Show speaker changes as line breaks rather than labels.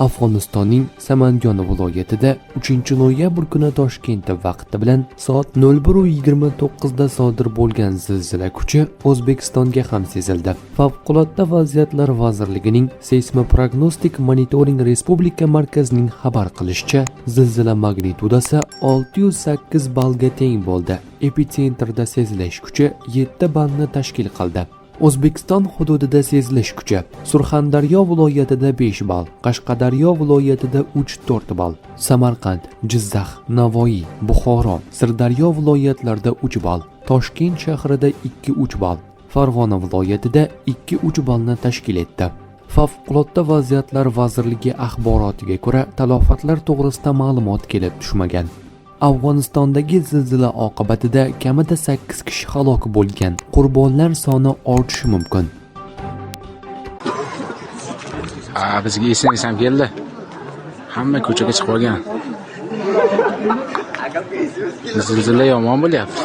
Afg'onistonning Samangan viloyatida 3-noyabr kuni Toshkent vaqti bilan soat 01:29 da sodir bo'lgan zilzila kuchi O'zbekistonga ham sezildi. Favqulodda vaziyatlar vazirligining Seysmoprognostik monitoring respublika markazining xabar qilishicha, zilzila magnitudasi 608 ballga teng bo'ldi. Episentrda sezilish kuchi 7 ballni tashkil qildi. O'zbekiston hududida sezilish kuchi: Surxondaryo viloyatida 5 ball, Qashqadaryo viloyatida 3-4 ball, Samarqand, Jizzax, Navoiy, Buxoro, Sirdaryo viloyatlarida 3 ball, Toshkent shahrida 2-3 ball, Farg'ona viloyatida 2-3 ballni tashkil etdi. Favqulodda vaziyatlar vazirligi axborotiga ko'ra, talafotlar to'g'risida ma'lumot kelib tushmagan. Afg'onistondagi zilzila oqibatida kamida 8 kishi halok bo'lgan. Qurbonlar soni ortishi mumkin.
Bizga esam keldi. Hamma ko'chaga chiqib olgan. Zilzila yomon bo'lyapti.